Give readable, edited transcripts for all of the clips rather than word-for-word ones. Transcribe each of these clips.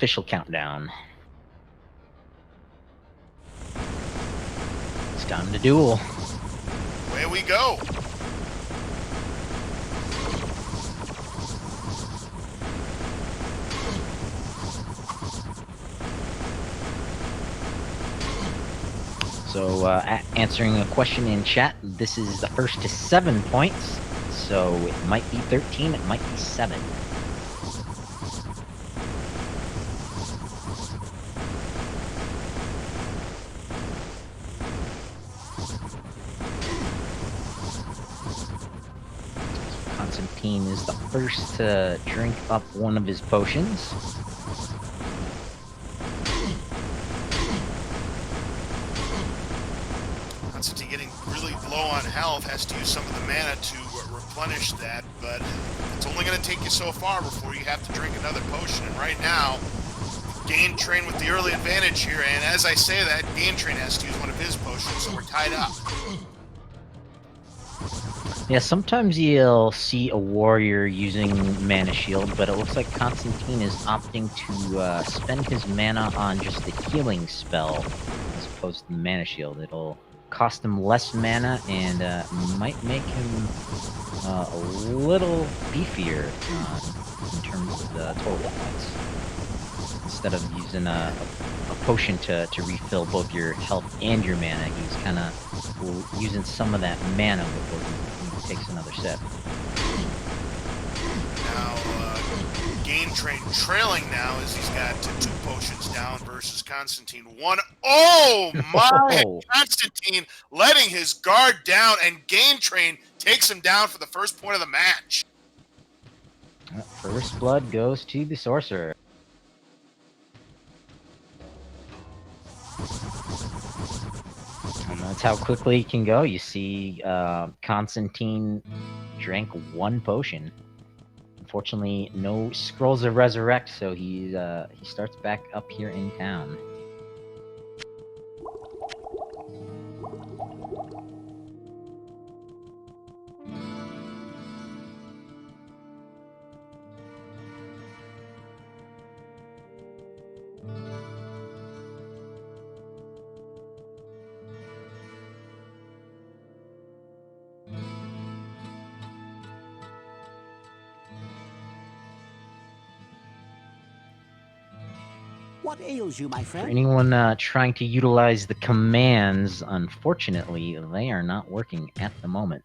official countdown. It's time to duel. Away we go. So, answering a question in chat, this is the first to 7 points. So it might be 13, it might be 7. Constantine is the first to drink up one of his potions. Constantine getting really low on health, has to use some of the mana to replenish that, but it's only going to take you so far before you have to drink another potion. And right now, GainTrain with the early advantage here, and as I say that, GainTrain has to use one of his potions, so we're tied up. Yeah, sometimes you'll see a warrior using Mana Shield, but it looks like Constantine is opting to spend his mana on just the healing spell as opposed to the Mana Shield. It'll cost him less mana and might make him a little beefier in terms of the total points. Instead of using a potion to refill both your health and your mana, he's kind of using some of that mana before he takes another sip. Now, GainTrain trailing now as he's got 2 potions down versus Constantine 1. Oh my! Constantine letting his guard down, and GainTrain takes him down for the first point of the match. First blood goes to the sorcerer. And that's how quickly he can go. You see Constantine drank 1 potion. Unfortunately, no scrolls of resurrect, so he starts back up here in town. What ails you, my friend? For anyone trying to utilize the commands, unfortunately, they are not working at the moment.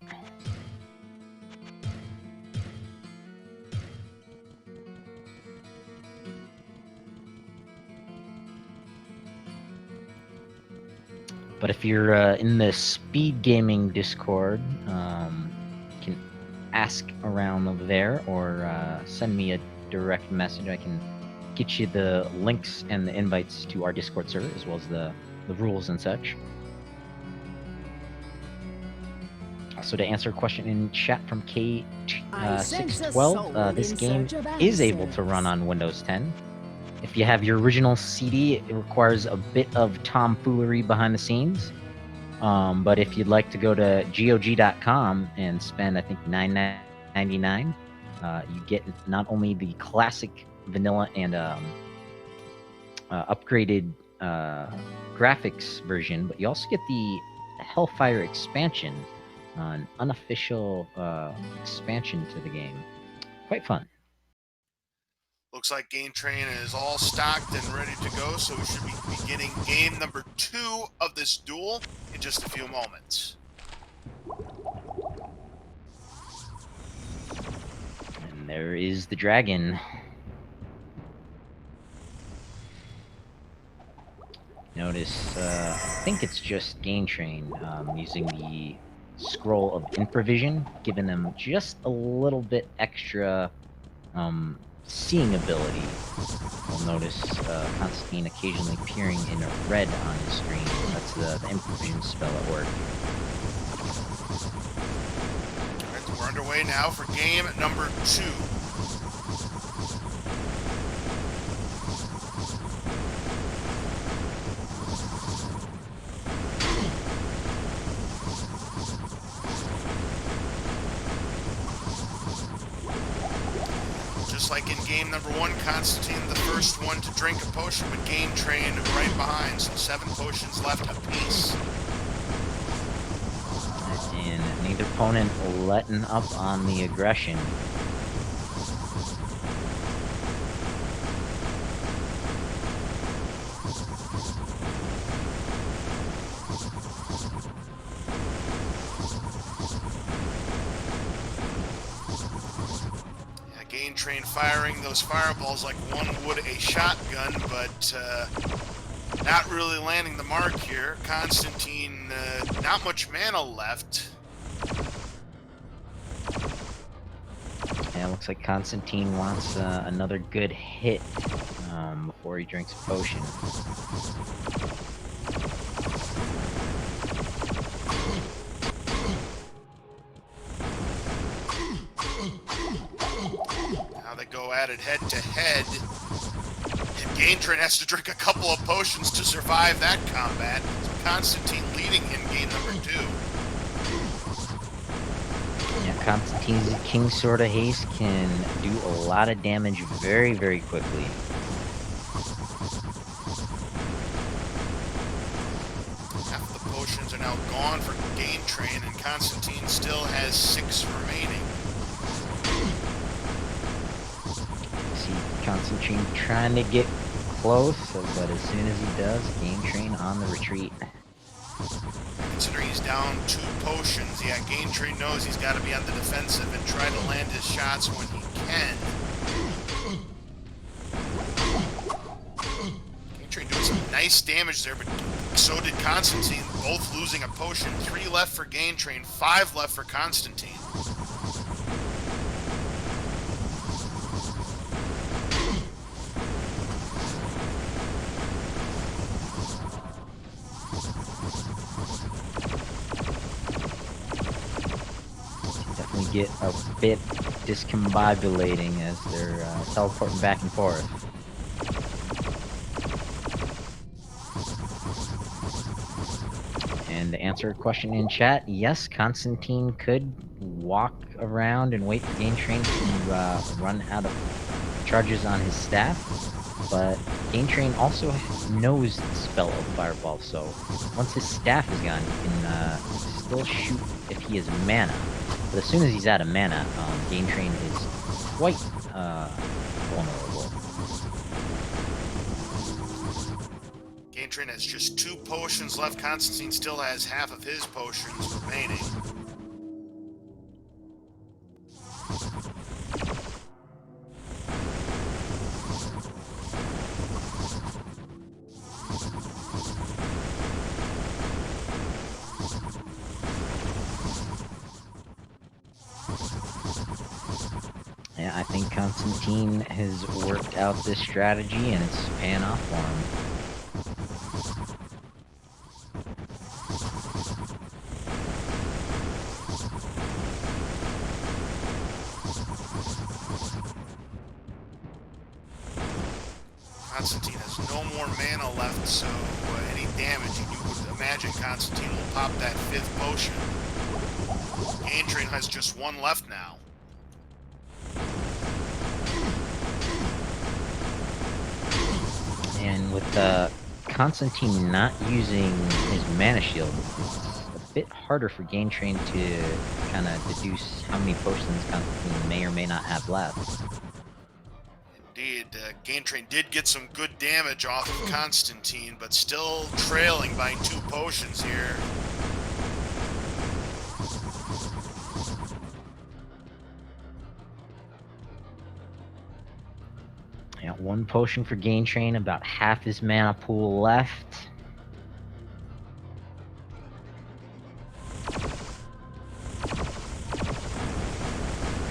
But if you're in the speed gaming Discord, you can ask around over there or send me a direct message. I can get you the links and the invites to our Discord server, as well as the rules and such. So to answer a question in chat from K612, this game is able to run on Windows 10. If you have your original CD, it requires a bit of tomfoolery behind the scenes. But if you'd like to go to GOG.com and spend, I think, $9.99, you get not only the classic vanilla and upgraded graphics version, but you also get the Hellfire expansion, an unofficial expansion to the game. Quite fun. Looks like GainTrain is all stocked and ready to go, so we should be beginning game number 2 of this duel in just a few moments. And there is the dragon. Notice, I think it's just GainTrain using the scroll of infravision, giving them just a little bit extra seeing ability. You'll notice Constantine occasionally appearing in red on his screen. That's the infravision spell at work. All right, we're underway now for game number 2. Just like like in game number 1, Constantine, the first one to drink a potion, but GainTrain right behind, so 7 potions left apiece. And neither opponent letting up on the aggression. GainTrain firing those fireballs like one would a shotgun, but not really landing the mark here. Constantine, not much mana left. Yeah, looks like Constantine wants another good hit before he drinks a potion. Now they go at it head to head. And GainTrain has to drink a couple of potions to survive that combat. So Constantine leading in game number 2. Yeah, Constantine's King Sword of Haste can do a lot of damage very, very quickly. Half the potions are now gone for GainTrain, and Constantine still has 6 remaining. See Constantine trying to get close, but as soon as he does, GainTrain on the retreat. Considering he's down 2 potions, yeah, GainTrain knows he's got to be on the defensive and try to land his shots when he can. GainTrain doing some nice damage there, but so did Constantine, both losing a potion. 3 left for GainTrain, 5 left for Constantine. Get a bit discombobulating as they're teleporting back and forth. And to answer a question in chat, yes, Constantine could walk around and wait for GainTrain to run out of charges on his staff, but GainTrain also knows the spell of Fireball, so once his staff is gone, he can still shoot if he has mana. But as soon as he's out of mana, GainTrain is quite vulnerable. GainTrain has just 2 potions left. Constantine still has half of his potions remaining. Yeah, I think Constantine has worked out this strategy and it's paying off for him. Constantine has no more mana left, so any damage you would imagine Constantine will pop that 5th potion. GainTrain has just 1 left now. And with Constantine not using his mana shield, it's a bit harder for GainTrain to kind of deduce how many potions Constantine may or may not have left. Indeed, GainTrain did get some good damage off of Constantine, but still trailing by 2 potions here. Yeah, 1 potion for GainTrain, about half his mana pool left.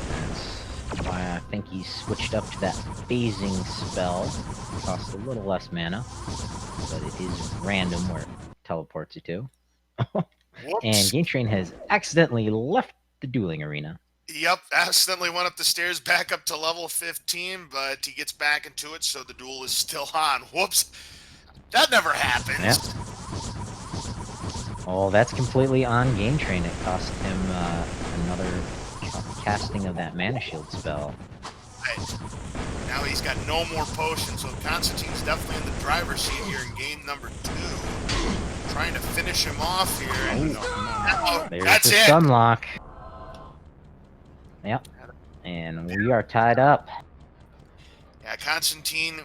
That's why I think he switched up to that phasing spell. Costs a little less mana, but it is random where it teleports you to. And GainTrain has accidentally left the dueling arena. Yep, accidentally went up the stairs back up to level 15, but he gets back into it, so the duel is still on. Whoops. That never happens. Yeah. Oh, that's completely on GainTrain. It cost him another casting of that mana shield spell. Right. Now he's got no more potions, so Constantine's definitely in the driver's seat here in game number 2. Trying to finish him off here. And There's that's the it. stun lock. Yep. And we are tied up. Yeah, Constantine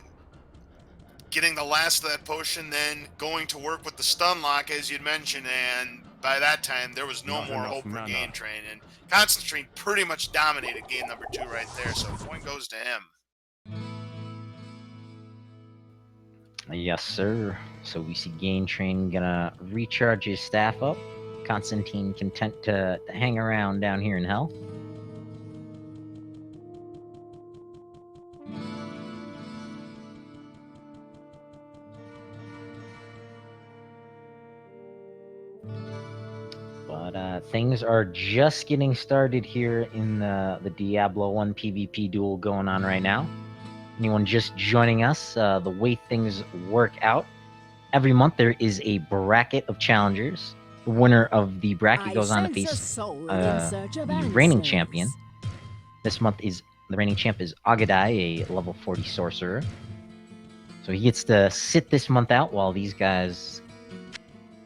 getting the last of that potion, then going to work with the stun lock, as you'd mentioned, and by that time, there was no more hope for GainTrain. And Constantine pretty much dominated game number 2 right there, so point goes to him. Yes, sir. So we see GainTrain gonna recharge his staff up. Constantine content to hang around down here in hell. But things are just getting started here in the Diablo 1 PvP duel going on right now. Anyone just joining us, the way things work out, every month there is a bracket of challengers. The winner of the bracket goes on to face the reigning champion. This month is the reigning champ is Agadai, a level 40 sorcerer. So he gets to sit this month out while these guys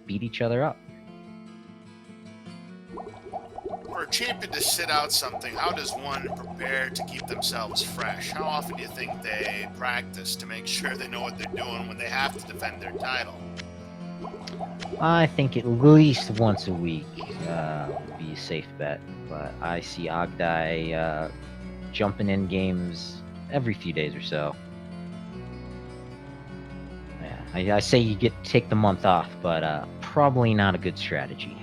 beat each other up. For a champion to sit out something, how does one prepare to keep themselves fresh? How often do you think they practice to make sure they know what they're doing when they have to defend their title? I think at least once a week would be a safe bet. But I see Agdai jumping in games every few days or so. Yeah, I say you take the month off, but probably not a good strategy.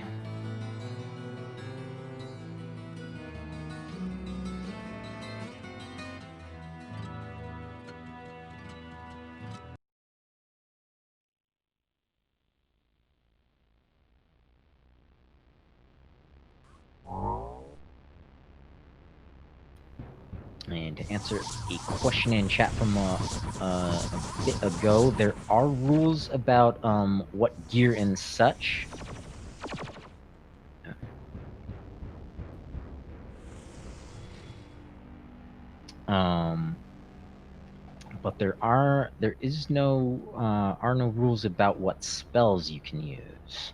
And to answer a question in chat from a bit ago, there are rules about what gear and such. But there are no rules about what spells you can use.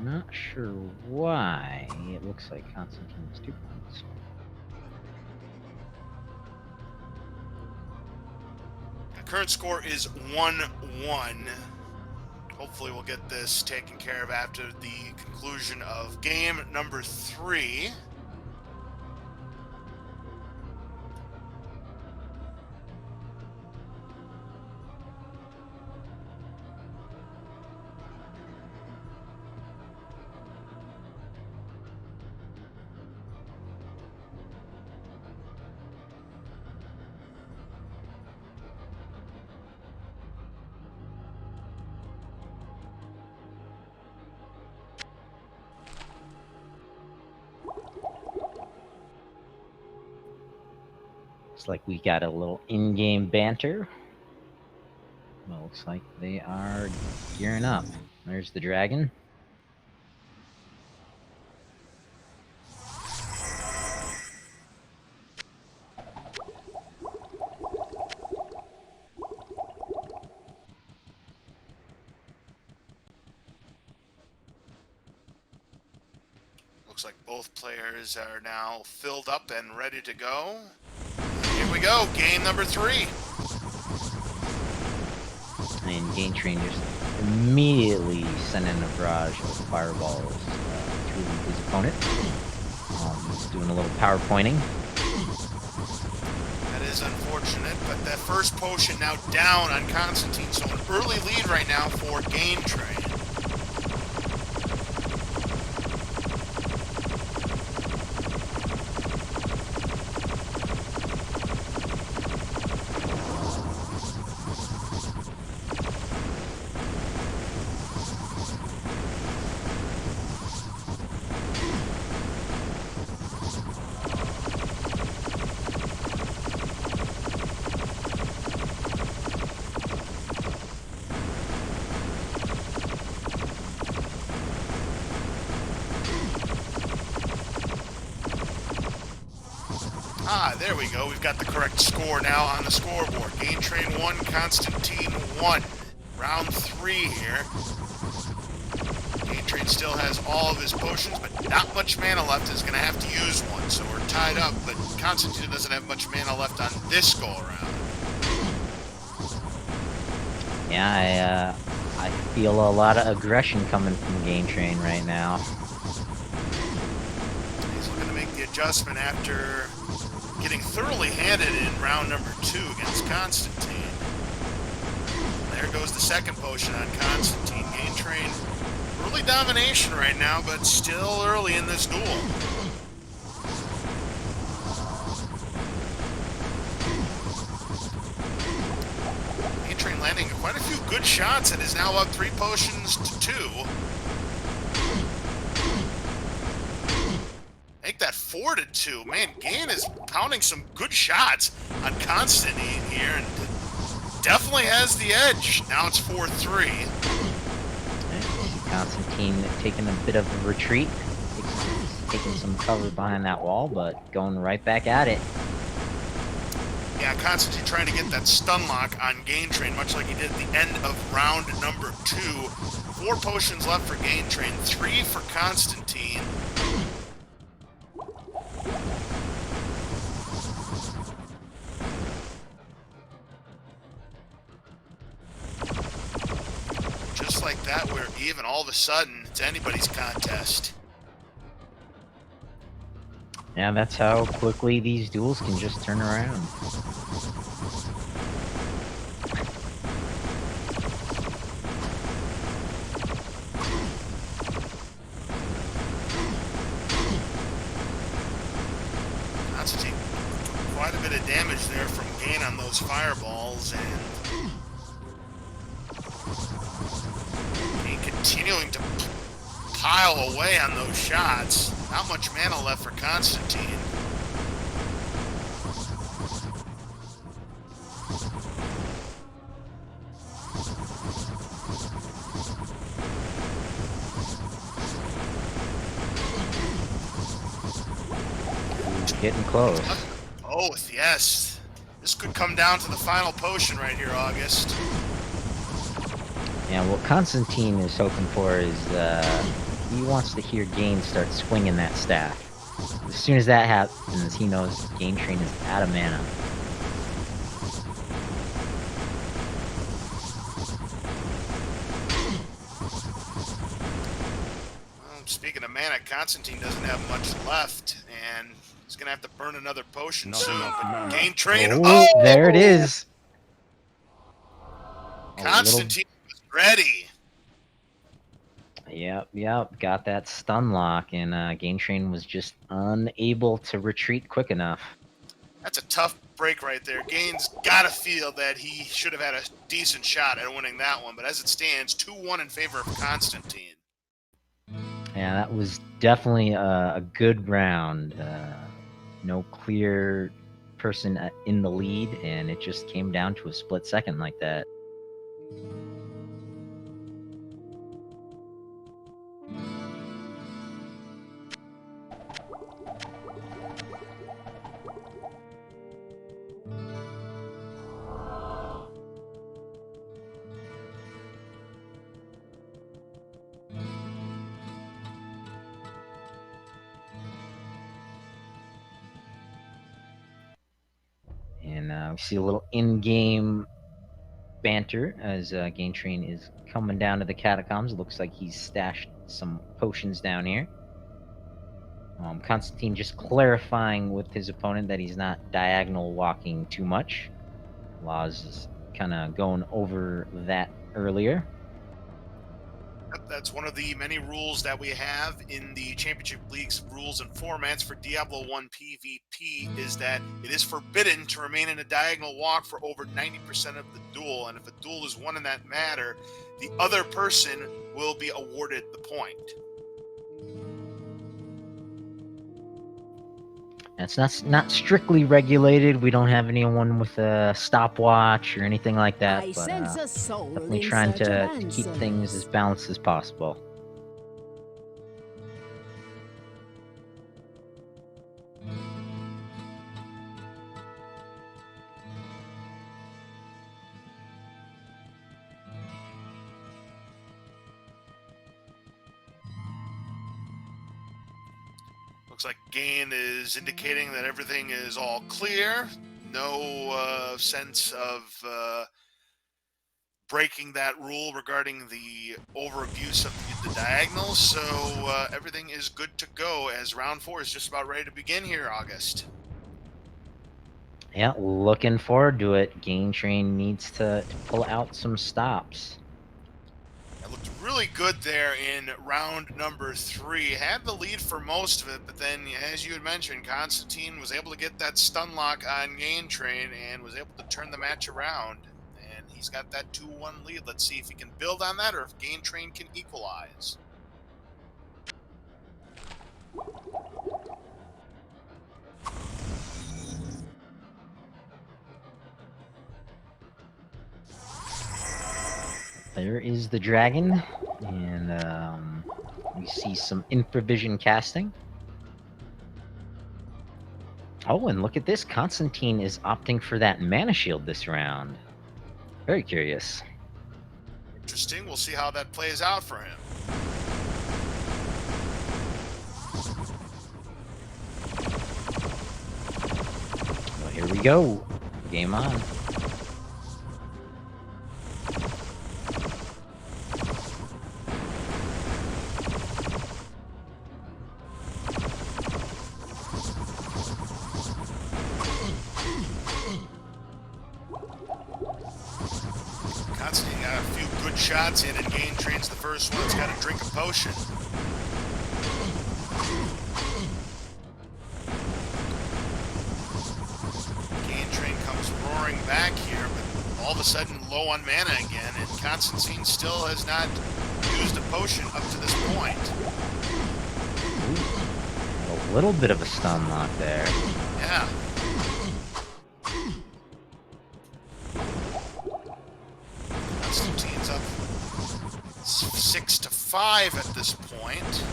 Not sure why. It looks like Constantine has 2 points. The current score is 1-1. Hopefully we'll get this taken care of after the conclusion of game number 3. Looks like we got a little in-game banter. Well, looks like they are gearing up. There's the dragon. Looks like both players are now filled up and ready to go. Here we go, game number 3. And GainTrain just immediately sent in a barrage of fireballs to his opponent. He's doing a little power pointing. That is unfortunate, but that first potion now down on Constantine, so an early lead right now for GainTrain. There we go. We've got the correct score now on the scoreboard. GainTrain 1, Constantine 1. Round 3 here. GainTrain still has all of his potions, but not much mana left. Is going to have to use one, so we're tied up. But Constantine doesn't have much mana left on this go around. Yeah, I feel a lot of aggression coming from GainTrain right now. He's looking to make the adjustment after getting thoroughly handed in round number 2 against Constantine. There goes the second potion on Constantine. GainTrain, early domination right now, but still early in this duel. GainTrain landing quite a few good shots and is now up 3 potions to 2. Make that 4 to 2. Man, Gain is pounding some good shots on Constantine here and definitely has the edge. Now it's 4-3. Constantine taking a bit of a retreat, taking some cover behind that wall, but going right back at it. Yeah, Constantine trying to get that stun lock on GainTrain, much like he did at the end of round number 2. 4 potions left for GainTrain, 3 for Constantine. Just like that, we're even. All of a sudden, it's anybody's contest. Yeah, that's how quickly these duels can just turn around. Constantine, quite a bit of damage there from Gain on those fireballs, and continuing to pile away on those shots. Not much mana left for Constantine. Getting close. Both, yes. This could come down to the final potion right here, August. Yeah, what Constantine is hoping for is, he wants to hear Gain start swinging that staff. As soon as that happens, he knows GainTrain is out of mana. Well, speaking of mana, Constantine doesn't have much left, and he's going to have to burn another potion soon. But GainTrain, oh, there it is! Constantine was ready. Yep, got that stun lock, and GainTrain was just unable to retreat quick enough. That's a tough break right there. Gain's got to feel that he should have had a decent shot at winning that one, but as it stands, 2-1 in favor of Constantine. Yeah, that was definitely a good round. No clear person in the lead, and it just came down to a split second like that. And we see a little in-game banter as GainTrain is coming down to the catacombs. It looks like he's stashed some potions down here. Constantine just clarifying with his opponent that he's not diagonal walking too much. Laws is kind of going over that earlier. That's one of the many rules that we have in the Championship League's rules and formats for Diablo 1 PvP, is that it is forbidden to remain in a diagonal walk for over 90% of the duel, and if a duel is won in that matter, the other person will be awarded the point. It's not strictly regulated. We don't have anyone with a stopwatch or anything like that, but definitely trying to keep things as balanced as possible. Looks like Gain is indicating that everything is all clear. No sense of breaking that rule regarding the overabuse of the diagonals. So everything is good to go as round 4 is just about ready to begin here, August. Yeah, looking forward to it. GainTrain needs to pull out some stops. It looked really good there in round number 3. Had the lead for most of it, but then, as you had mentioned, Constantine was able to get that stun lock on GainTrain and was able to turn the match around. And he's got that 2-1 lead. Let's see if he can build on that or if GainTrain can equalize. There is the dragon, and we see some infravision casting. Oh, and look at this. Constantine is opting for that mana shield this round. Very curious. Interesting. We'll see how that plays out for him. Well, here we go. Game on. Constantine got a few good shots in, and GainTrain's the first one that's got to drink a potion. GainTrain comes roaring back here, but all of a sudden low on mana again, and Constantine still has not used a potion up to this point. Ooh, a little bit of a stun lock there. Yeah. Constantine's up 6-5 at this point.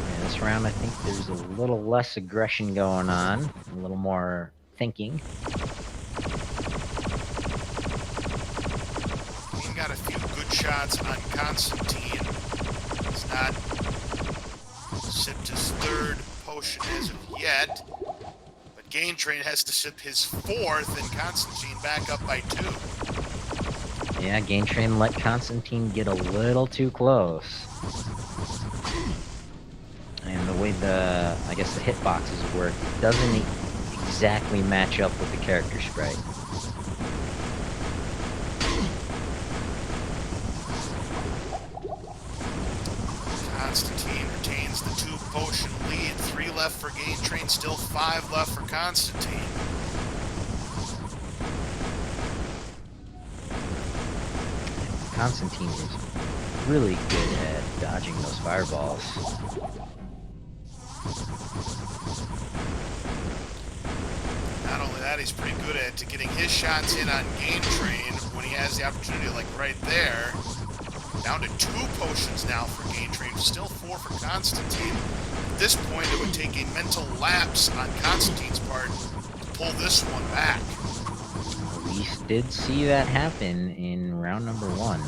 Yeah, this round, I think there's a little less aggression going on, a little more thinking. He got a few good shots on Constantine. He's not sipped his 3rd potion as of yet, but GainTrain has to sip his 4th, and Constantine back up by 2. Yeah, GainTrain let Constantine get a little too close. And the way I guess the hitboxes work, it doesn't exactly match up with the character sprite. Constantine retains the 2 potion lead. 3 left for GainTrain, still 5 left for Constantine. Constantine is really good at dodging those fireballs. Not only that, he's pretty good at getting his shots in on GainTrain when he has the opportunity, like right there. Down to 2 potions now for GainTrain, still 4 for Constantine. At this point, it would take a mental lapse on Constantine's part to pull this one back. We did see that happen in round number 1.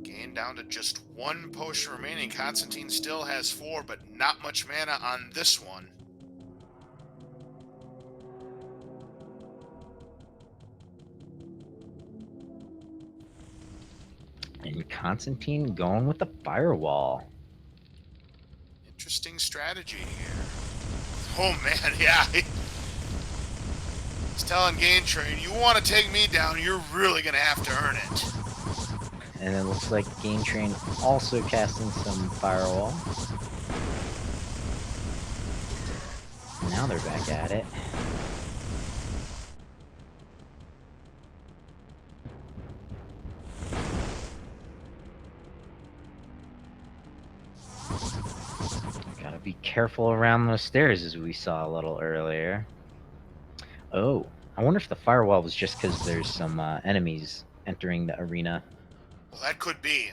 Gain down to just 1 potion remaining. Constantine still has 4, but not much mana on this one. And Constantine going with the firewall. Interesting strategy here. Oh man, yeah. He's telling GainTrain, you want to take me down, you're really going to have to earn it. And it looks like GainTrain also casting some firewall. Now they're back at it. Gotta be careful around those stairs, as we saw a little earlier. Oh, I wonder if the firewall was just because there's some enemies entering the arena. Well, that could be.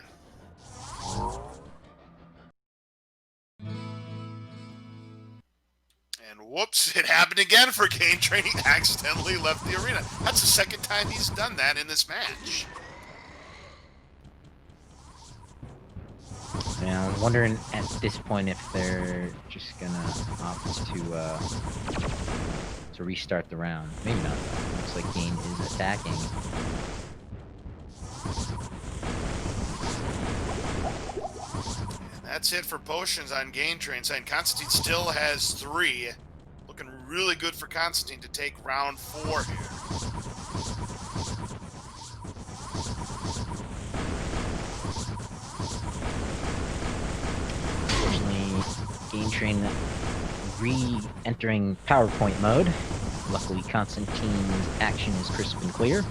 And whoops, it happened again for GainTrain. He accidentally left the arena. That's the second time he's done that in this match. Yeah, I'm wondering at this point if they're just gonna opt to restart the round. Maybe not. Looks like Gain is attacking. And that's it for potions on GainTrain side. Constantine still has 3. Looking really good for Constantine to take round 4 here. GainTrain re-entering PowerPoint mode. Luckily, Constantine's action is crisp and clear.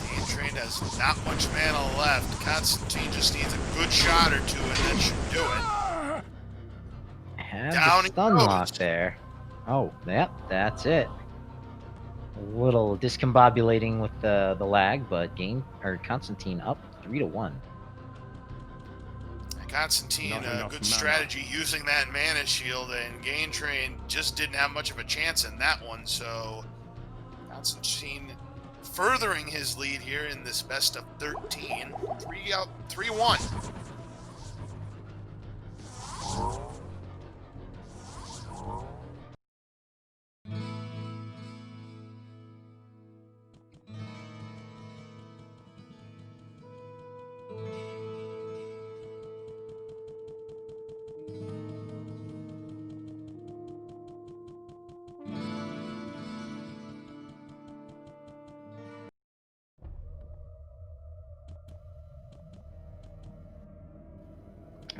GainTrain has not much mana left. Constantine just needs a good shot or 2, and that should do it. Had Down the he stun goes. lock there. Oh, yep, that's it. A little discombobulating with the lag, but Constantine up 3-1. Constantine, a good strategy using that mana shield, and GainTrain just didn't have much of a chance in that one, so Constantine furthering his lead here in this best of 13. 3-1.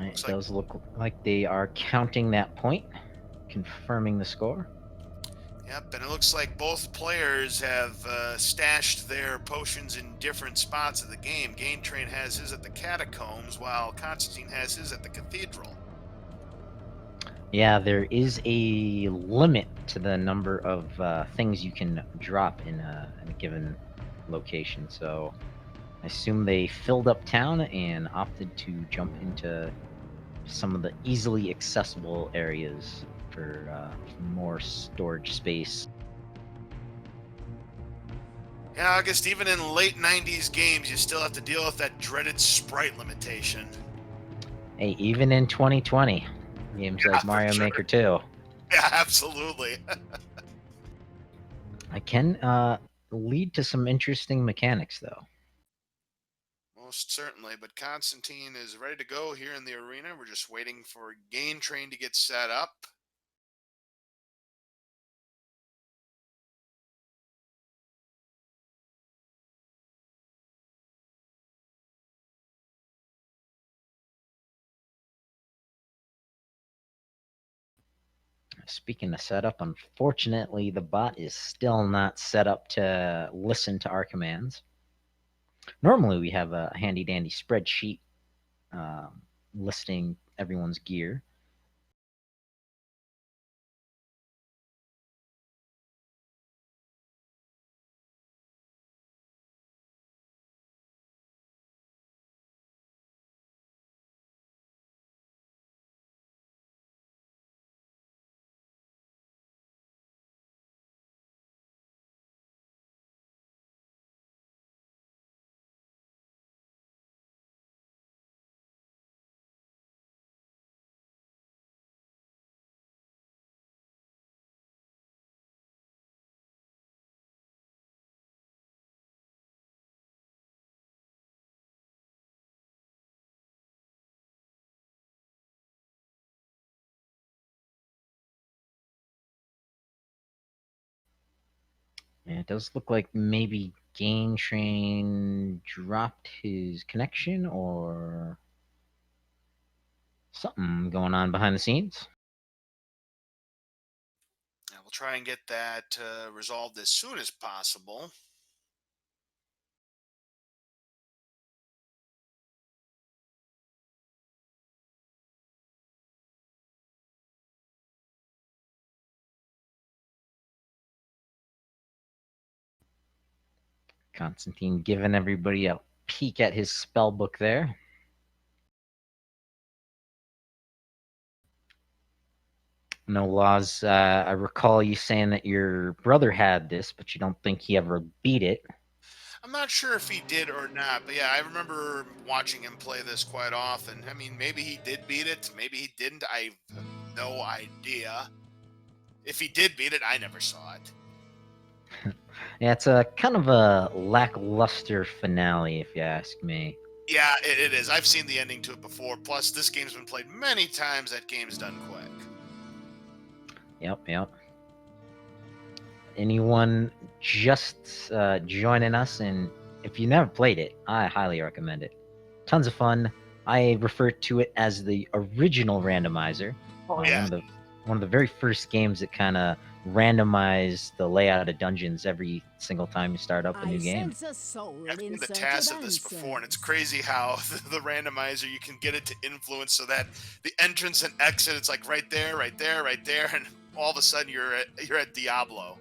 It does look like they are counting that point, confirming the score. Yep, and it looks like both players have stashed their potions in different spots of the game. GainTrain has his at the Catacombs, while Constantine has his at the Cathedral. Yeah, there is a limit to the number of things you can drop in a given location, so I assume they filled up town and opted to jump into some of the easily accessible areas for more storage space. Yeah, August, even in late 90s games, you still have to deal with that dreaded sprite limitation. Hey, even in 2020, games like Mario Maker 2. Yeah, absolutely. I can lead to some interesting mechanics, though. Most certainly, but Constantine is ready to go here in the arena. We're just waiting for GainTrain to get set up. Speaking of setup, unfortunately, the bot is still not set up to listen to our commands. Normally, we have a handy-dandy spreadsheet listing everyone's gear. And it does look like maybe GainTrain dropped his connection or something going on behind the scenes. We'll try and get that resolved as soon as possible. Constantine giving everybody a peek at his spell book there. No laws. I recall you saying that your brother had this, but you don't think he ever beat it. I'm not sure if he did or not, but yeah, I remember watching him play this quite often. I mean, maybe he did beat it, maybe he didn't. I have no idea. If he did beat it, I never saw it. Yeah, it's a kind of a lackluster finale, if you ask me. Yeah, it is. I've seen the ending to it before. Plus, this game's been played many times. That game's done quick. Yep. Anyone just joining us, and if you never played it, I highly recommend it. Tons of fun. I refer to it as the original randomizer. Oh yeah. One of the very first games that kind of randomized the layout of dungeons every single time you start up a new game. Sense a soul I've seen in the search task of of this before, and it's answers. crazy how the randomizer, you can get it to influence so that the entrance and exit, it's like right there, and all of a sudden you're at Diablo.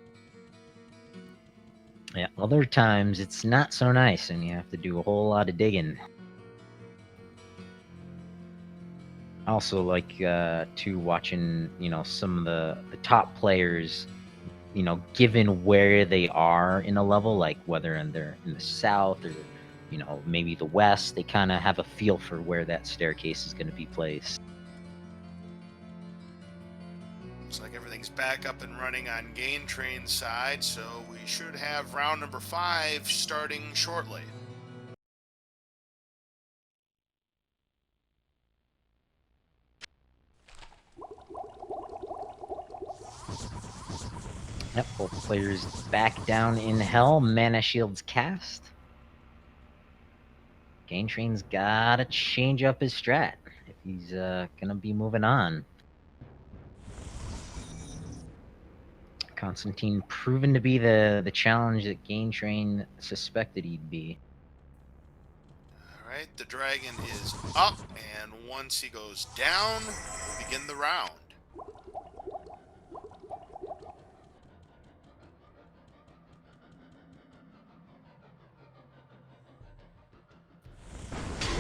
Yeah, other times it's not so nice, and you have to do a whole lot of digging. I also like to watching some of the top players, given where they are in a level, like whether they're in the south or maybe the west, they kind of have a feel for where that staircase is going to be placed. Looks like everything's back up and running on GainTrain's side, so we should have round number 5 starting shortly. Yep, both players back down in hell. Mana shields cast. GainTrain's gotta change up his strat if he's gonna be moving on. Constantine proven to be the challenge that GainTrain suspected he'd be. All right, the dragon is up, and once he goes down, we'll begin the round.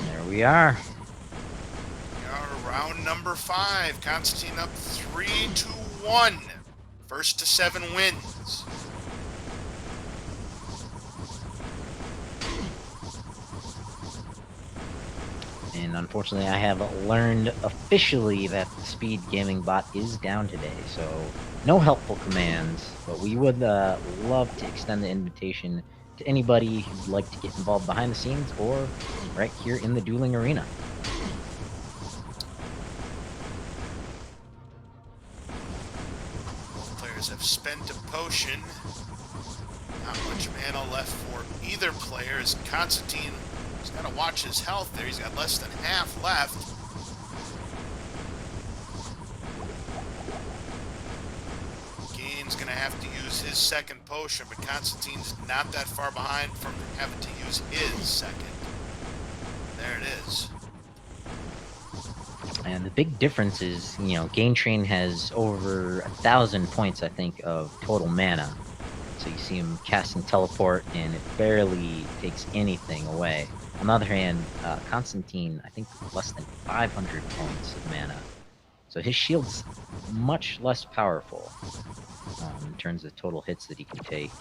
There we are. We are round number 5. Constantine up 3-1. First to 7 wins. And unfortunately, I have learned officially that the speed gaming bot is down today, so no helpful commands. But we would love to extend the invitation to anybody who'd like to get involved behind the scenes or right here in the dueling arena. Both players have spent a potion. Not much mana left for either player, as Constantine has got to watch his health there. He's got less than half left. Gain's going to have to use his second potion, but Constantine's not that far behind from having to use his second. There it is. And the big difference is, GainTrain has over 1,000 points, I think, of total mana. So you see him casting teleport, and it barely takes anything away. On the other hand, Constantine, I think, less than 500 points of mana. So his shield's much less powerful in terms of total hits that he can take.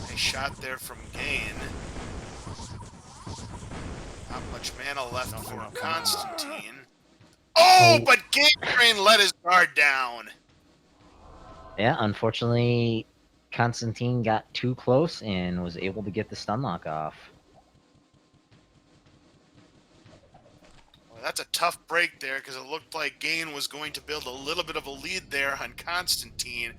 Nice shot there from Gain. Not much mana left for Constantine. Oh, but GainTrain let his guard down. Yeah, unfortunately, Constantine got too close and was able to get the stun lock off. Well, that's a tough break there, because it looked like Gain was going to build a little bit of a lead there on Constantine,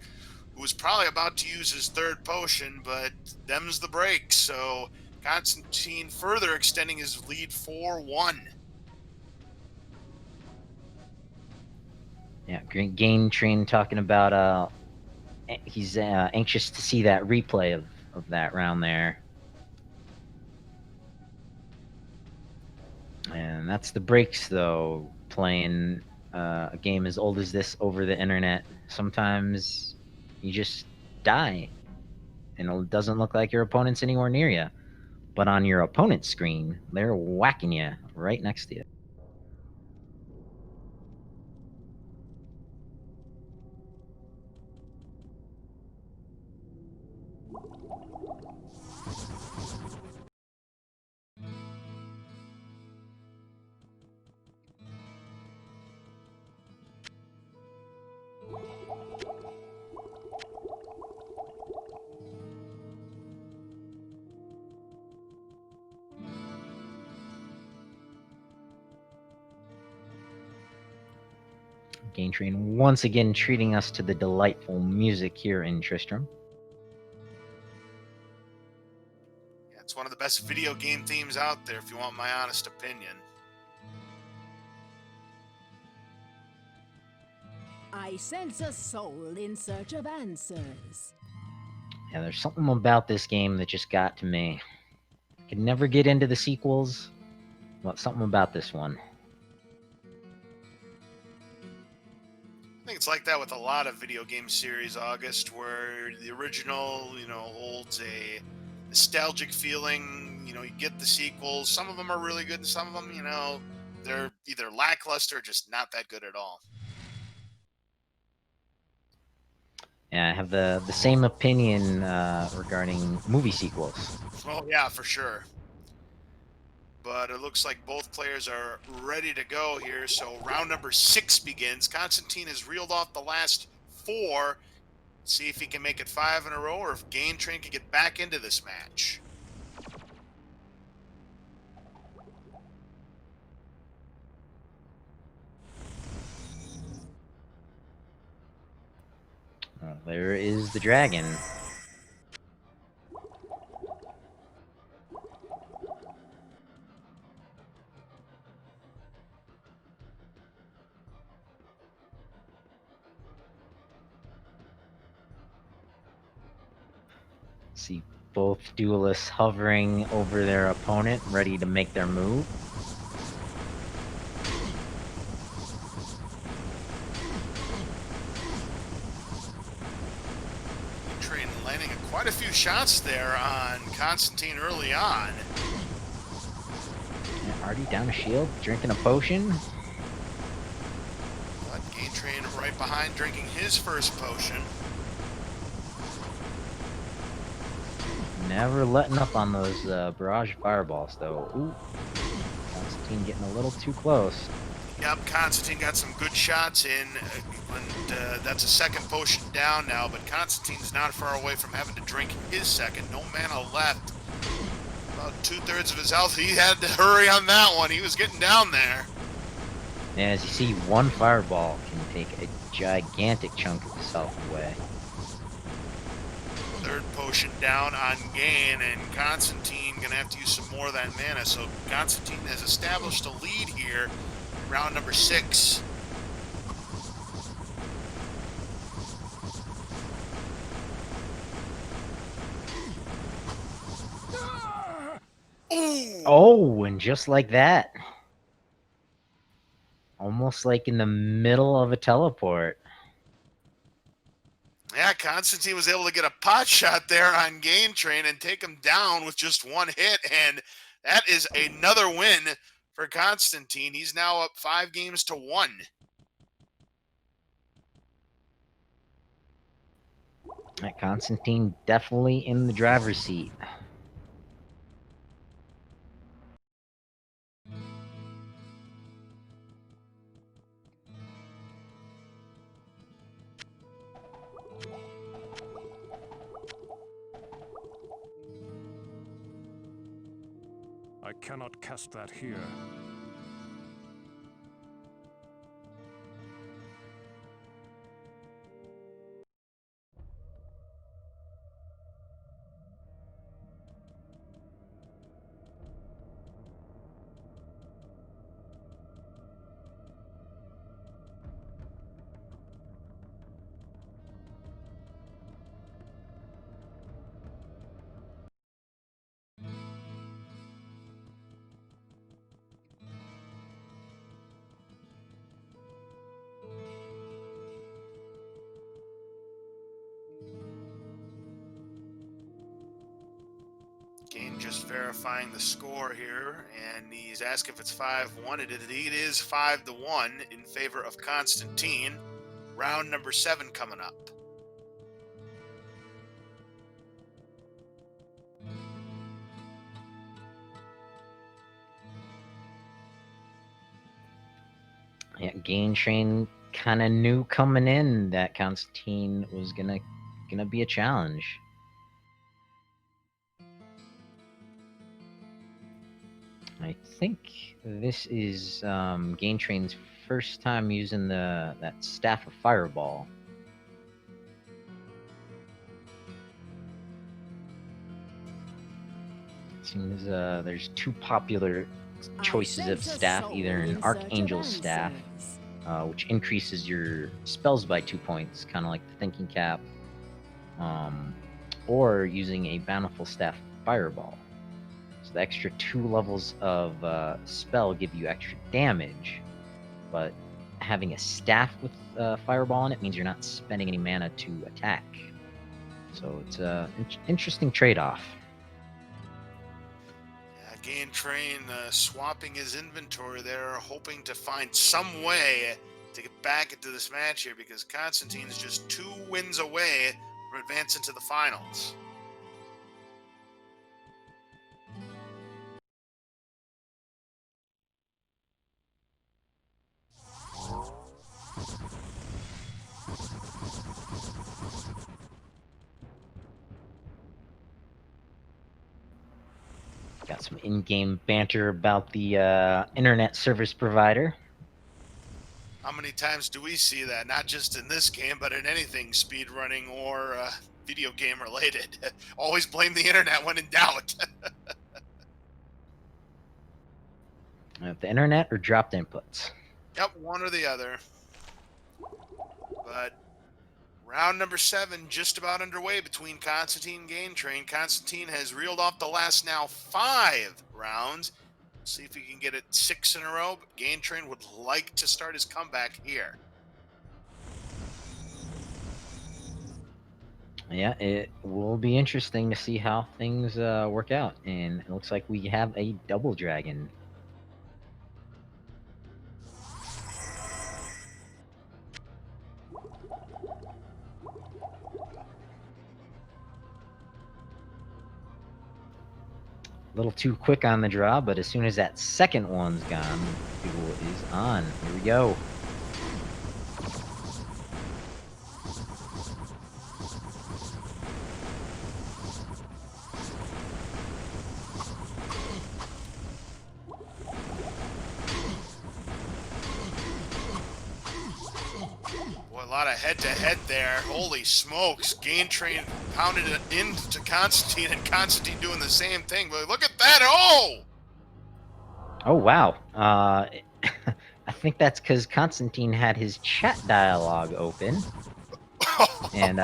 who was probably about to use his third potion, but them's the break. So Constantine further extending his lead 4-1. Yeah, GainTrain talking about he's anxious to see that replay of that round there. And that's the breaks, though, playing a game as old as this over the internet, sometimes you just die, and it doesn't look like your opponent's anywhere near you. But on your opponent's screen, they're whacking you right next to you. GainTrain once again treating us to the delightful music here in Tristram. Yeah, it's one of the best video game themes out there, if you want my honest opinion. I sense a soul in search of answers. Yeah, there's something about this game that just got to me. I could never get into the sequels, but something about this one. I think it's like that with a lot of video game series, August, where the original, holds a nostalgic feeling. You get the sequels. Some of them are really good, and some of them, they're either lackluster or just not that good at all. Yeah, I have the same opinion regarding movie sequels. Oh, yeah, for sure. But it looks like both players are ready to go here. So round number 6 begins. Constantine has reeled off the last 4. See if he can make it 5 in a row, or if GainTrain can get back into this match. There is the dragon. See both duelists hovering over their opponent, ready to make their move. GainTrain landing quite a few shots there on Constantine early on. Yeah, already down a shield, drinking a potion. But GainTrain right behind, drinking his first potion. Never letting up on those barrage fireballs, though. Ooh, Constantine getting a little too close. Yep, Constantine got some good shots in, and that's a second potion down now, but Constantine's not far away from having to drink his second. No mana left. About 2/3 of his health. He had to hurry on that one. He was getting down there. And as you see, one fireball can take a gigantic chunk of his health away. Third potion down on Gain, and Constantine gonna have to use some more of that mana. So Constantine has established a lead here, round number 6. Ooh. Oh, and just like that. Almost like in the middle of a teleport. Yeah, Constantine was able to get a pot shot there on GainTrain and take him down with just one hit, and that is another win for Constantine. He's now up 5-1. Constantine definitely in the driver's seat. I cannot cast that here. Gain just verifying the score here, and he's asking if it's 5-1. It is 5-1 in favor of Constantine. Round number 7 coming up. Yeah, GainTrain kind of knew coming in that Constantine was gonna be a challenge. I think this is GainTrain's first time using that staff of Fireball. Seems there's two popular choices of staff, either an Archangel staff, which increases your spells by 2 points, kind of like the Thinking Cap, or using a Bountiful Staff Fireball. So the extra 2 levels of spell give you extra damage, but having a staff with Fireball in it means you're not spending any mana to attack. So it's an interesting trade-off. GainTrain swapping his inventory there, hoping to find some way to get back into this match here, because Constantine is just 2 wins away from advancing to the finals. Got some in-game banter about the internet service provider. How many times do we see that? Not just in this game, but in anything speedrunning or video game related. Always blame the internet when in doubt. The internet or dropped inputs. Yep, one or the other. But round number 7 just about underway between Constantine and GainTrain. Constantine has reeled off the last now 5 rounds. See if he can get it 6 in a row. But GainTrain would like to start his comeback here. Yeah, it will be interesting to see how things work out. And it looks like we have a double dragon. A little too quick on the draw, but as soon as that second one's gone, fuel is on. Here we go. Boy, a lot of head-to-head there. Holy smokes. GainTrain pounded it into Constantine, and Constantine doing the same thing. But look at that. Oh! Oh, wow. I think that's because Constantine had his chat dialogue open and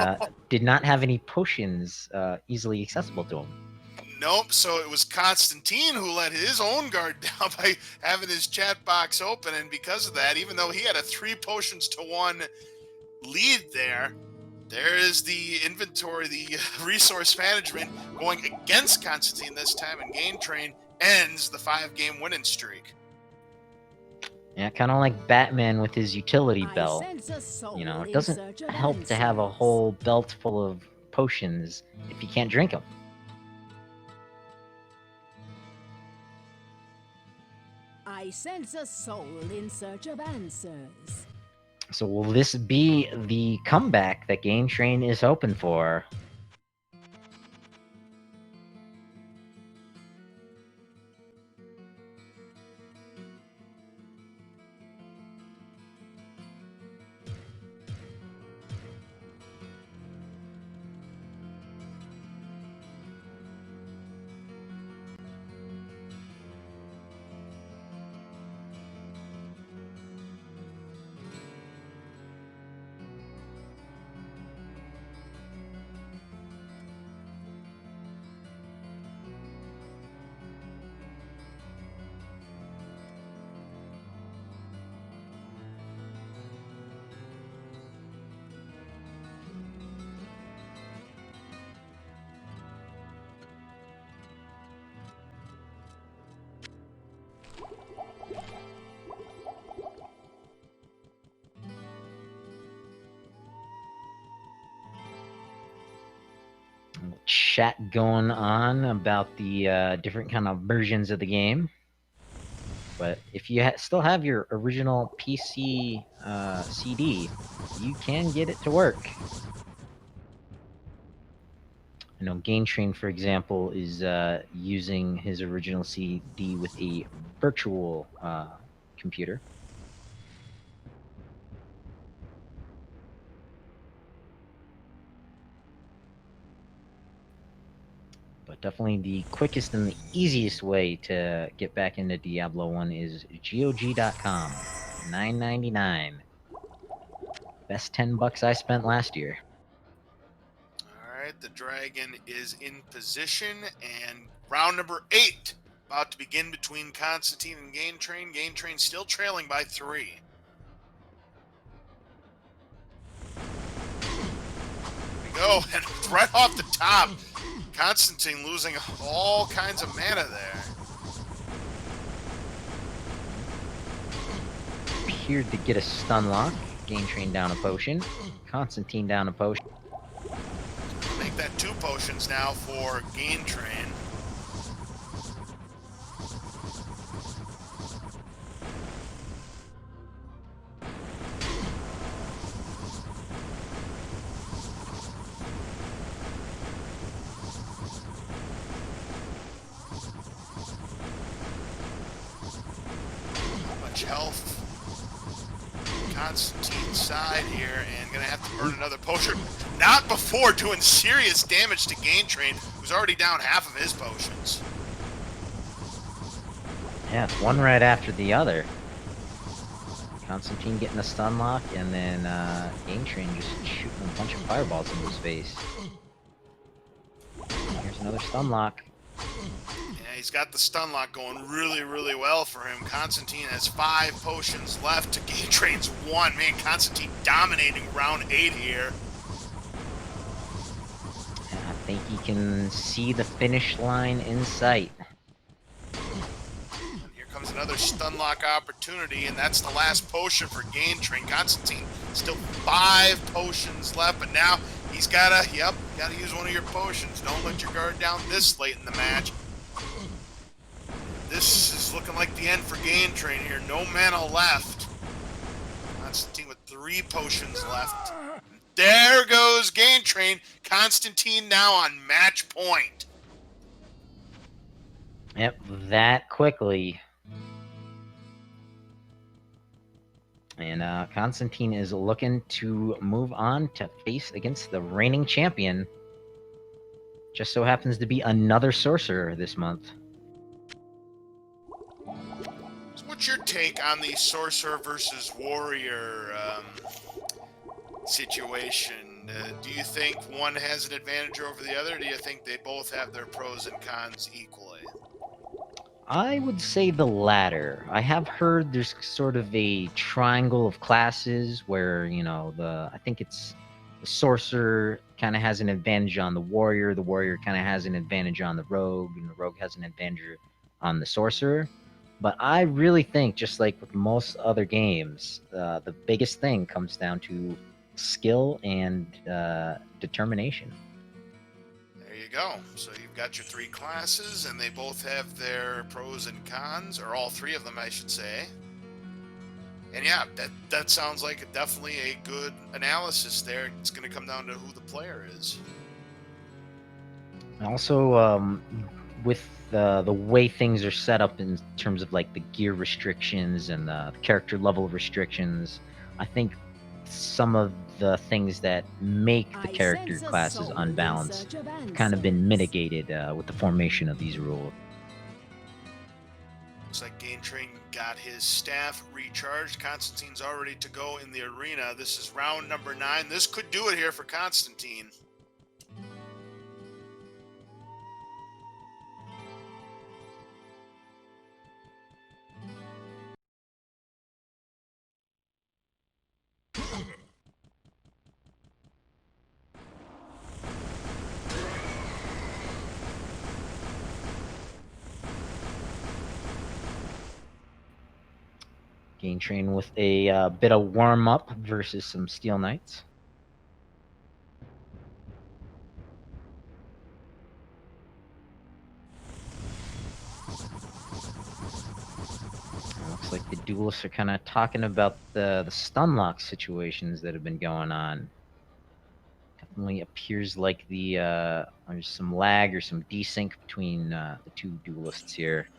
did not have any potions easily accessible to him. Nope, so it was Constantine who let his own guard down by having his chat box open, and because of that, even though he had a 3 potions to 1 lead there, there is the inventory, the resource management going against Constantine this time, and GainTrain ends the 5-game winning streak. Yeah, kind of like Batman with his utility belt. You know, it doesn't help to have a whole belt full of potions if you can't drink them. I sense a soul in search of answers. So will this be the comeback that GainTrain is hoping for? chat going on about the different kind of versions of the game. But if you still have your original PC CD, you can get it to work. I know GainTrain, for example, is using his original CD with a virtual computer. But definitely the quickest and the easiest way to get back into Diablo 1 is GOG.com. $9.99. Best $10 I spent last year. All right, the dragon is in position, and round number 8 about to begin between Constantine and GainTrain. GainTrain still trailing by 3. Go, and right off the top, Constantine losing all kinds of mana there. Appeared to get a stun lock. GainTrain down a potion. Constantine down a potion. Make that 2 potions now for GainTrain. Much health. Constantine's side here, and gonna have to burn another potion. Not before doing serious damage to GainTrain, who's already down half of his potions. Yeah, it's one right after the other. Constantine getting a stun lock, and then GainTrain just shooting a bunch of fireballs into his face. Here's another stun lock. Yeah, he's got the stun lock going really, really well for him. Constantine has 5 potions left to GainTrain's 1. Man, Constantine dominating round 8 here. I think he can see the finish line in sight. And here comes another stun lock opportunity, and that's the last potion for GainTrain. Constantine still 5 potions left, but now he's gotta use one of your potions. Don't let your guard down this late in the match. This is looking like the end for GainTrain here. No mana left. Constantine with 3 potions left. There goes GainTrain. Constantine now on match point. Yep, that quickly. And Constantine is looking to move on to face against the reigning champion. Just so happens to be another sorcerer this month. So what's your take on the sorcerer versus warrior situation? Do you think one has an advantage over the other? Or do you think they both have their pros and cons equally? I would say the latter. I have heard there's sort of a triangle of classes where, you know, I think it's the sorcerer kind of has an advantage on the warrior kind of has an advantage on the rogue, and the rogue has an advantage on the sorcerer. But I really think, just like with most other games, the biggest thing comes down to skill and determination. There you go. So you've got your 3 classes, and they both have their pros and cons, or all 3 of them, I should say. And yeah, that sounds like definitely a good analysis there. It's going to come down to who the player is. Also, with the way things are set up in terms of like the gear restrictions and the character level restrictions, I think some of the things that make the character classes unbalanced have kind of been mitigated with the formation of these rules. Looks like GainTrain got his staff recharged. Constantine's all ready to go in the arena. This is round number 9. This could do it here for Constantine. GainTrain with a bit of warm-up versus some Steel Knights. like the duelists are kind of talking about the stun lock situations that have been going on. Definitely appears like there's some lag or some desync between the two duelists here.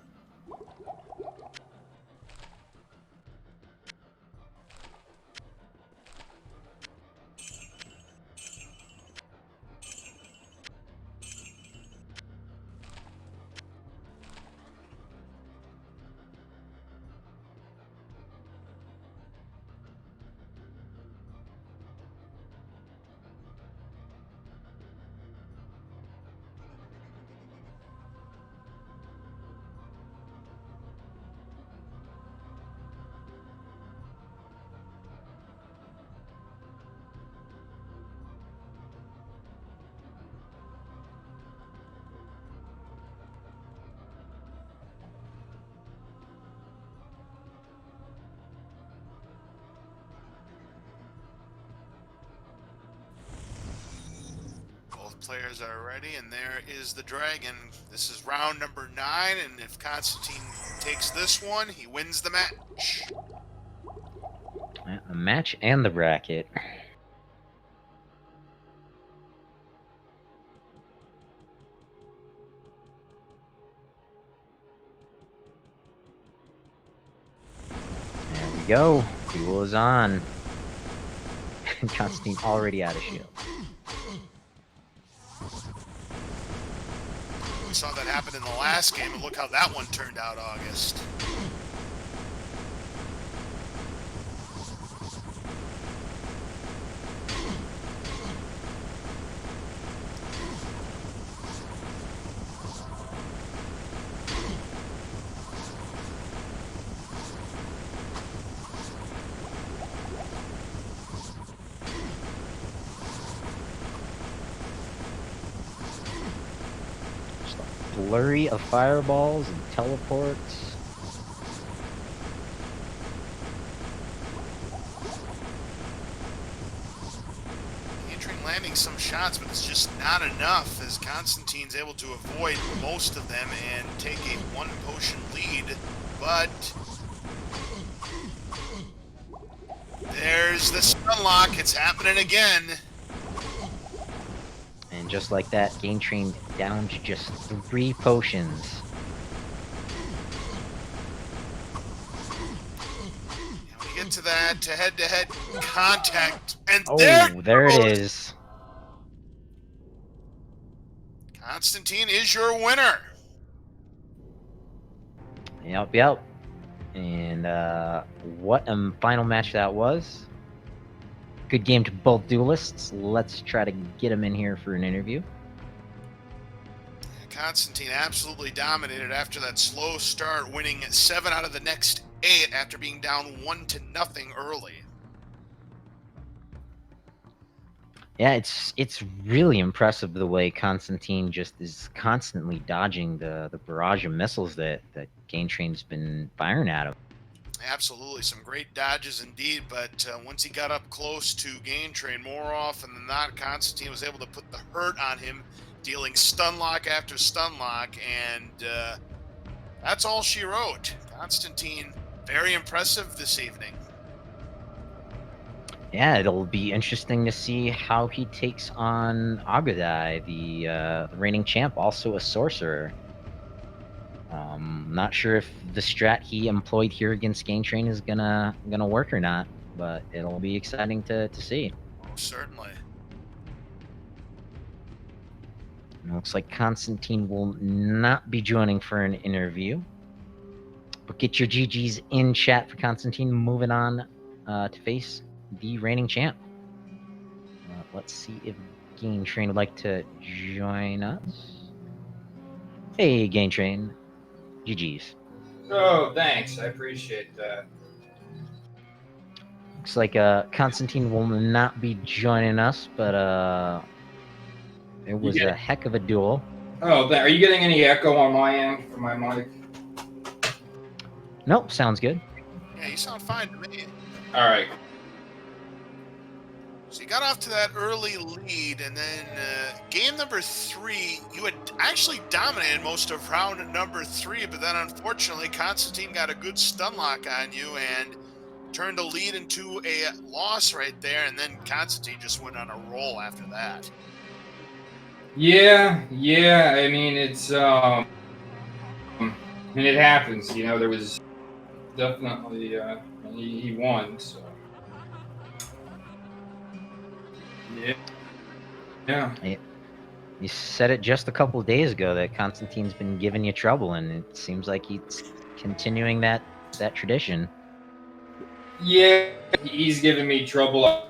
Both players are ready, and there is the dragon. This is round number 9, and if Constantine takes this one, he wins the match. The match and the bracket. There we go. Duel is on. Constantine already out of shield. We saw that happen in the last game, and look how that one turned out, August. Flurry of fireballs and teleports. GainTrain landing some shots, but it's just not enough, as Constantine's able to avoid most of them and take a 1 potion lead. But there's the stunlock. It's happening again. And just like that, GainTrain down to just 3 potions. And we get to that head-to-head contact, and Oh, there it goes. is. Constantine is your winner. Yep. And what a final match that was. Good game to both duelists. Let's try to get them in here for an interview. Constantine absolutely dominated after that slow start, winning 7 out of the next 8 after being down 1-0 early. Yeah, it's really impressive the way Constantine just is constantly dodging the barrage of missiles that GainTrain's been firing at him. Absolutely, some great dodges indeed, but once he got up close to GainTrain, more often than not, Constantine was able to put the hurt on him, dealing stunlock after stunlock, and that's all she wrote. Constantine, very impressive this evening. Yeah, it'll be interesting to see how he takes on Agadai, the reigning champ, also a sorcerer. Not sure if the strat he employed here against GainTrain is gonna work or not, but it'll be exciting to see. Most certainly. It looks like Constantine will not be joining for an interview. But get your GGs in chat for Constantine moving on to face the reigning champ. Let's see if GainTrain would like to join us. Hey, GainTrain. GGs. Oh, thanks. I appreciate that. Looks like Constantine will not be joining us, but it was a heck of a duel. Oh, are you getting any echo on my end from my mic? Nope, sounds good. Yeah, you sound fine to me. All right. So you got off to that early lead, and then game number 3, you had actually dominated most of round number 3, but then unfortunately Constantine got a good stun lock on you and turned a lead into a loss right there, and then Constantine just went on a roll after that. Yeah. I mean, it's and it happens. You know, there was definitely he won. So yeah. You said it just a couple of days ago that Constantine's been giving you trouble, and it seems like he's continuing that tradition. Yeah, he's giving me trouble.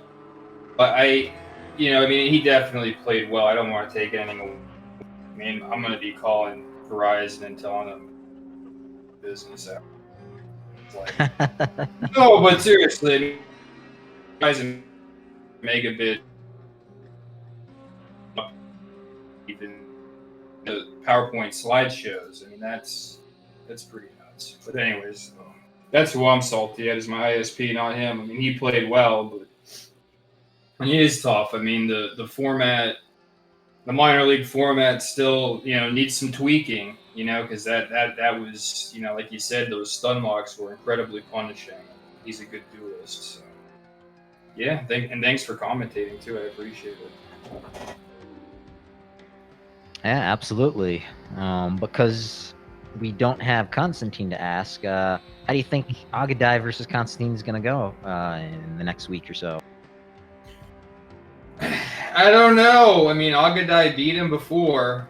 But I mean, he definitely played well. I don't want to take anything away. I mean, I'm going to be calling Verizon and telling them business out. Like, no, but seriously, I mean, Verizon megabit, even the PowerPoint slideshows. I mean, that's pretty nuts. But anyways, that's who I'm salty at is my ISP, not him. I mean, he played well, but it is tough. I mean, the format, the minor league format, still needs some tweaking. Because that was like you said, those stun locks were incredibly punishing. He's a good duelist. So. Yeah, thanks for commentating too. I appreciate it. Yeah, absolutely. Because we don't have Constantine to ask, how do you think Agadai versus Constantine is going to go in the next week or so? I don't know. I mean, Agadai beat him before,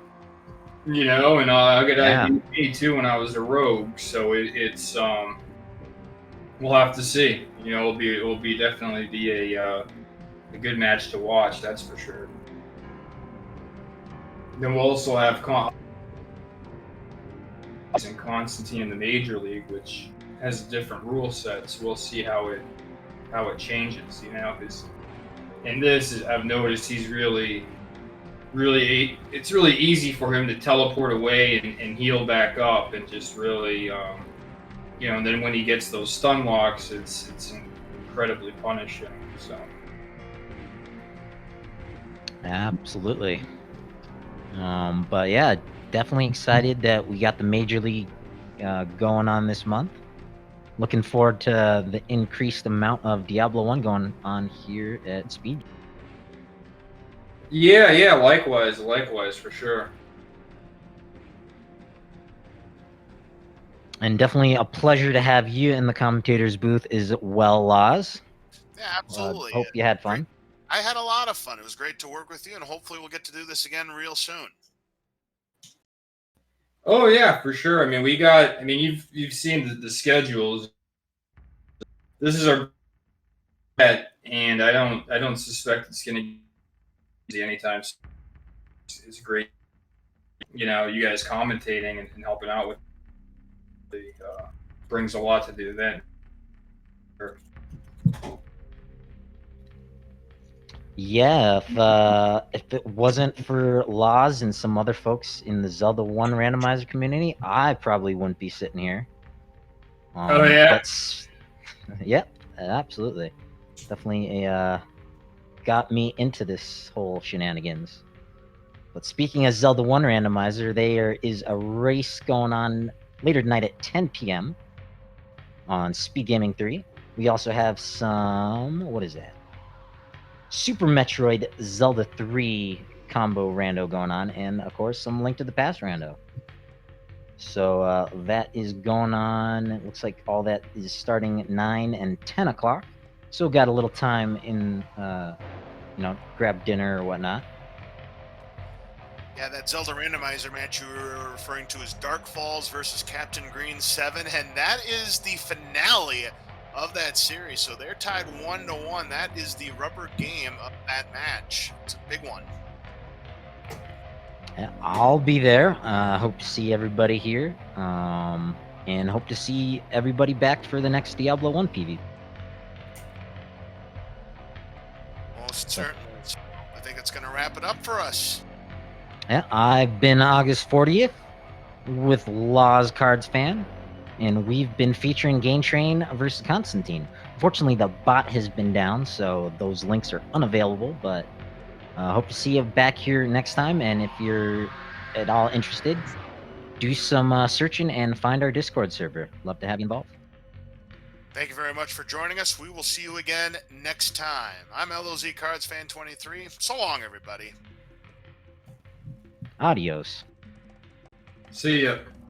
and Agadai beat me too when I was a rogue. So it's we'll have to see. It'll be definitely be a good match to watch. That's for sure. Then we'll also have Constantine in the Major League, which has a different rule set. So we'll see how it changes. Because in this, I've noticed he's really, it's really easy for him to teleport away and heal back up, and just really, and then when he gets those stun locks, it's incredibly punishing. So. Absolutely. But yeah, definitely excited that we got the Major League going on this month. Looking forward to the increased amount of Diablo 1 going on here at Speed. Yeah, likewise, for sure. And definitely a pleasure to have you in the commentator's booth as well, Laz. Yeah, absolutely. Hope you had fun. I had a lot of fun. It was great to work with you, and hopefully we'll get to do this again real soon. Oh yeah, for sure. I mean, you've seen the schedules. This is our bet, and I don't suspect it's going to be easy anytime soon. It's great, you guys commentating and helping out with brings a lot to do then. Yeah, if it wasn't for Laws and some other folks in the Zelda 1 randomizer community, I probably wouldn't be sitting here. Oh yeah. Yep, absolutely. Definitely got me into this whole shenanigans. But speaking of Zelda 1 randomizer, there is a race going on later tonight at 10 p.m. on Speed Gaming 3. We also have some, what is that? Super Metroid Zelda 3 combo rando going on, and of course some Link to the Past rando. So that is going on. It looks like all that is starting at 9 and 10 o'clock. So got a little time in, grab dinner or whatnot. Yeah, that Zelda randomizer match you were referring to is Dark Falls versus Captain Green 7, and that is the finale of that series. So they're tied 1-1. That is the rubber game of that match. It's a big one. I'll be there. Hope to see everybody here, and hope to see everybody back for the next Diablo 1 PV. Most certainly. I think that's going to wrap it up for us. Yeah, I've been August 40th with Laws Cards Fan, and we've been featuring GainTrain versus Constantine. Fortunately, the bot has been down, so those links are unavailable. But hope to see you back here next time. And if you're at all interested, do some searching and find our Discord server. Love to have you involved. Thank you very much for joining us. We will see you again next time. I'm LOZ Cards Fan 23. So long, everybody. Adios. See ya.